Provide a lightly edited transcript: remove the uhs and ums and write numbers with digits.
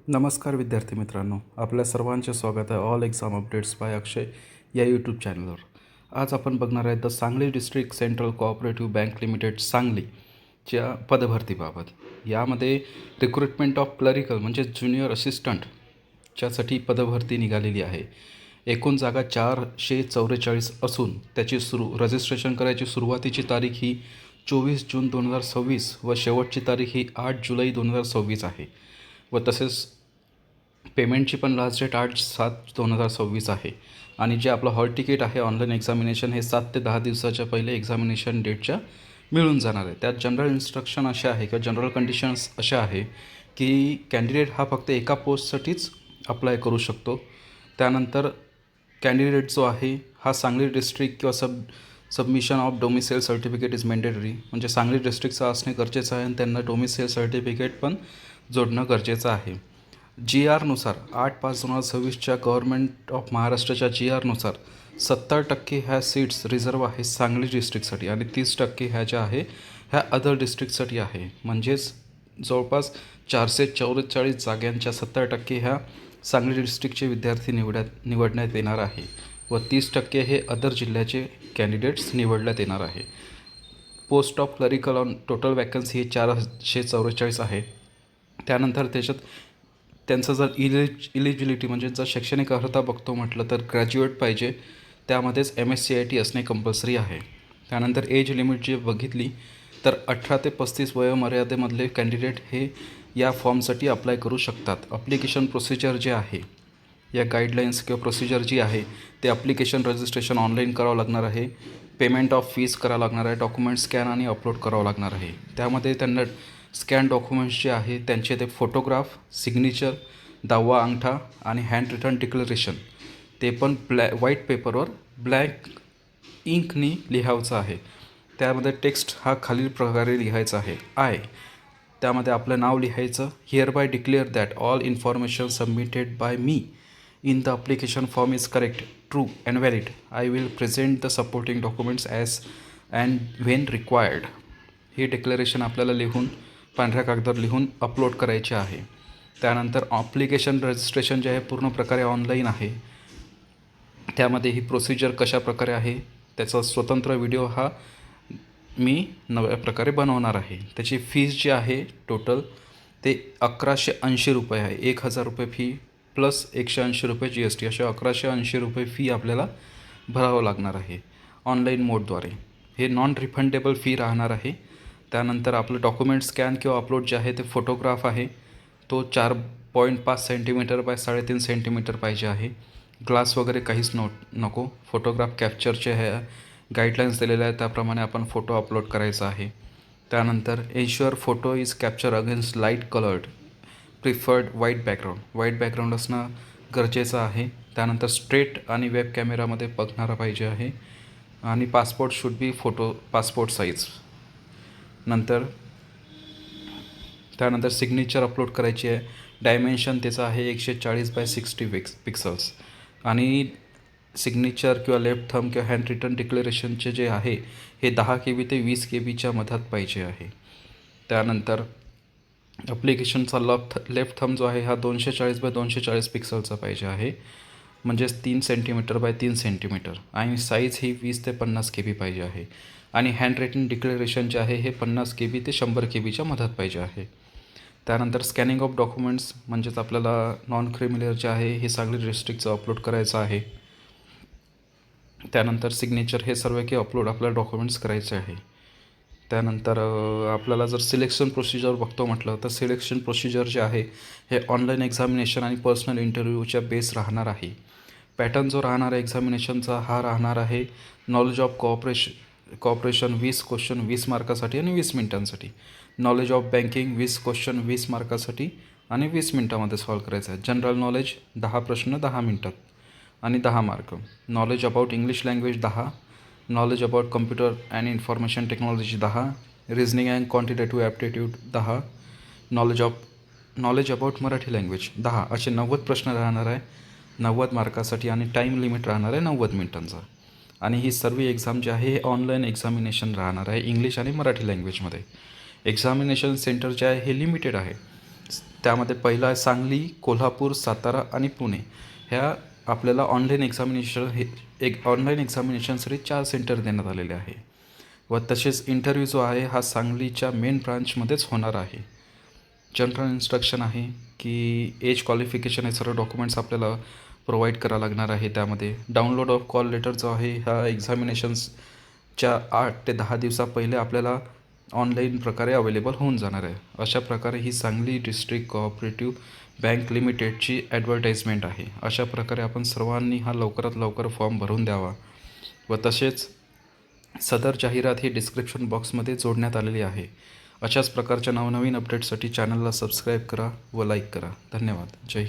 नमस्कार विद्यार्थी मित्रांनो, आपल्या सर्वांचे स्वागत आहे ऑल एक्झाम अपडेट्स बाय अक्षय या यूट्यूब चॅनलवर. आज आपण बघणार आहे the Sangli district central cooperative bank limited सांगलीच्या पदभरतीबाबत. यामध्ये रिक्रुटमेंट ऑफ क्लरिकल म्हणजे ज्युनियर असिस्टंटच्यासाठी पदभरती निघालेली आहे. एकूण जागा 444 असून त्याची रजिस्ट्रेशन करायची सुरुवातीची तारीख ही 24 जून 2026 व शेवटची तारीख ही 8 जुलै 2026 आहे. व तसेच पेमेंटची पण लास्ट डेट 8/7/2026 आहे. आणि जे आपलं हॉल तिकीट आहे ऑनलाईन एक्झामिनेशन हे 7 ते 10 दिवसाच्या पहिले एक्झामिनेशन डेटच्या मिळून जाणार आहे. त्यात जनरल इन्स्ट्रक्शन असे आहे किंवा जनरल कंडिशन्स अशा आहे की कॅन्डिडेट हा फक्त एका पोस्टसाठीच अप्लाय करू शकतो. त्यानंतर कॅन्डिडेट जो आहे हा सांगली डिस्ट्रिक्ट किंवा submission of domicile certificate is mandatory म्हणजे सांगली डिस्ट्रिक्टचा असणे गरजेचं आहे आणि त्यांना डोमिसाईल सर्टिफिकेट पण जोडणं गरजेचं आहे. GRनुसार 8/5/2026च्या गव्हर्नमेंट ऑफ महाराष्ट्राच्या GRनुसार 70% ह्या सीट्स रिझर्व आहे सांगली डिस्ट्रिक्टसाठी आणि 30% ह्या ज्या आहे ह्या अदर डिस्ट्रिक्टसाठी आहे. म्हणजेच जवळपास 444 जागांच्या 70% ह्या सांगली डिस्ट्रिक्टचे विद्यार्थी निवडण्यात येणार आहे व 30% हे अदर जिल्ह्याचे कॅन्डिडेट्स निवडण्यात येणार आहे. Post of clerical on total vacancy ही 444 आहे. त्यानंतर त्यांचं जर इलिजिबिलिटी म्हणजे जर शैक्षणिक अर्हता बघतो म्हटलं तर ग्रॅज्युएट पाहिजे, त्यामध्येच MSCIT असणे कंपल्सरी आहे. त्यानंतर एज लिमिट जी बघितली तर 18 ते 35 वयोमर्यादेमधले कॅन्डिडेट हे या फॉर्मसाठी अप्लाय करू शकतात. अप्लिकेशन प्रोसिजर जे आहे या गाईडलाईन्स किंवा प्रोसिजर जी आहे ते अप्लिकेशन रजिस्ट्रेशन ऑनलाईन करावं लागणार आहे. पेमेंट ऑफ फीस करावं लागणार आहे. डॉक्युमेंट स्कॅन आणि अपलोड करावं लागणार आहे. त्यामध्ये त्यांना स्कॅन डॉक्युमेंट्स जे आहे त्यांचे ते फोटोग्राफ, सिग्नेचर, 10वा अंगठा आणि हँड रिटन डिक्लरेशन ते पण व्हाईट पेपरवर ब्लॅक इंकनी लिहायचं आहे. त्यामध्ये टेक्स्ट हा खालील प्रकारे लिहायचा आहे. त्यामध्ये आपलं नाव लिहायचं. Hereby declare that all information submitted by me in the application form is correct, true and valid. I will present the supporting documents as and when required. ही डिक्लेरेशन आपल्याला लिहून पांढऱ्या कागदावर लिहून अपलोड करायचे आहे. त्यानंतर ॲप्लिकेशन रजिस्ट्रेशन जे आहे पूर्ण प्रकारे ऑनलाईन आहे. त्यामध्ये ही प्रोसिजर कशा प्रकारे आहे त्याचा स्वतंत्र व्हिडिओ हा मी नव्या प्रकारे बनवणार आहे. त्याची फीस जी आहे टोटल ते 1180 रुपये आहे. 1000 रुपये फी प्लस 180 रुपये GST असे 1180 रुपये फी आपल्याला भरावं लागणार आहे ऑनलाईन मोडद्वारे. हे नॉन रिफंडेबल फी राहणार आहे. त्यानंतर आपलं डॉक्युमेंट स्कॅन किंवा अपलोड जे आहे ते फोटोग्राफ आहे तो 4.5 सेंटीमीटर बाय 3.5 सेंटीमीटर पाहिजे आहे. ग्लास वगैरे काहीच नको. फोटोग्राफ कॅप्चरचे हे गाईडलाईन्स दिलेले आहेत त्याप्रमाणे आपण फोटो अपलोड करायचा आहे. त्यानंतर ensure photo is capture against light coloured preferred white background असणं गरजेचं आहे. त्यानंतर स्ट्रेट आणि वेब कॅमेरामध्ये बघणारा पाहिजे आहे आणि passport should be passport size. त्यानंतर सिग्नेचर अपलोड करायची आहे. डायमेन्शन त्याचं आहे 140x60 पिक्सल्स आणि सिग्नेचर किंवा लेफ्ट थंब किंवा हँड रिटन डिक्लेरेशनचे जे आहे हे 10 KB ते 20 KBच्या मधात पाहिजे आहे. त्यानंतर ॲप्लिकेशनचा लेफ्ट थंब जो आहे हा 240x240 पिक्सलचा पाहिजे आहे म्हणजेच 3 सेंटीमीटर बाय 3 सेंटीमीटर आणि साईज ही 20 ते 50 KB पाहिजे आहे. आणि हँड रिटन डिक्लेरेशन जे आहे हे 50 KB ते 100 KBच्या मधात पाहिजे आहे. त्यानंतर स्कॅनिंग ऑफ डॉक्युमेंट्स म्हणजेच आपल्याला नॉन क्रिमिनल जे आहे हे सांगली डिस्ट्रिक्टचं अपलोड करायचं आहे. त्यानंतर सिग्नेचर हे सर्व की अपलोड आपल्याला डॉक्युमेंट्स करायचे आहे. त्यानंतर आपल्याला जर सिलेक्शन प्रोसिजर बघतो म्हटलं तर सिलेक्शन प्रोसिजर जे आहे हे ऑनलाईन एक्झामिनेशन आणि पर्सनल इंटरव्ह्यूच्या बेस राहणार आहे. पॅटर्न जो राहणार आहे एक्झामिनेशनचा हा राहणार आहे नॉलेज ऑफ कॉपरेशन 20 क्वेश्चन 20 मार्कासाठी आणि 20 मिनिटांसाठी. नॉलेज ऑफ बँकिंग 20 क्वेश्चन 20 मार्कासाठी आणि 20 मिनिटामध्ये सॉल्व करायचं आहे. जनरल नॉलेज 10 प्रश्न 10 मिनिटात आणि 10 mark. Knowledge about English language 10. Knowledge about computer and information technology 10. Reasoning and quantitative aptitude 10. Knowledge about Marathi language 10. असे 90 प्रश्न राहणार आहे 90 मार्कासाठी आणि टाईम लिमिट राहणार आहे 90 मिनिटांचा. आणि ही सर्व एक्झाम जी आहे हे ऑनलाईन एक्झामिनेशन राहणार आहे इंग्लिश आणि मराठी लँग्वेजमध्ये. एक्झामिनेशन सेंटर जे आहे हे लिमिटेड आहे. त्यामध्ये पहिलं आहे सांगली, कोल्हापूर, सातारा आणि पुणे. ह्या आपल्याला ऑनलाईन एक्झामिनेशनसाठी 4 सेंटर देण्यात आलेले आहे. व तसेच इंटरव्ह्यू जो आहे हा सांगलीच्या मेन ब्रांचमध्येच होणार आहे. जनरल इन्स्ट्रक्शन आहे की एज क्वालिफिकेशन हे सर्व डॉक्युमेंट्स आपल्याला प्रोव्हाइड करावं लागणार आहे. त्यामध्ये डाउनलोड ऑफ कॉल लेटर जो आहे ह्या एक्झामिनेशन्सच्या 8 ते 10 दिवसा पहिले आपल्याला ऑनलाईन प्रकारे अवेलेबल होऊन जाणार आहे. अशा प्रकारे ही सांगली डिस्ट्रिक्ट कोऑपरेटिव्ह बँक लिमिटेडची ॲडव्हर्टाईजमेंट आहे. अशा प्रकारे आपण सर्वांनी हा लवकरात लवकर फॉर्म भरून द्यावा. व तसेच सदर जाहिरात ही डिस्क्रिप्शन बॉक्समध्ये जोडण्यात आलेली आहे. अशाच प्रकारच्या नवनवीन अपडेट्ससाठी चॅनलला सबस्क्राईब करा व लाईक करा. धन्यवाद. जय हिंद.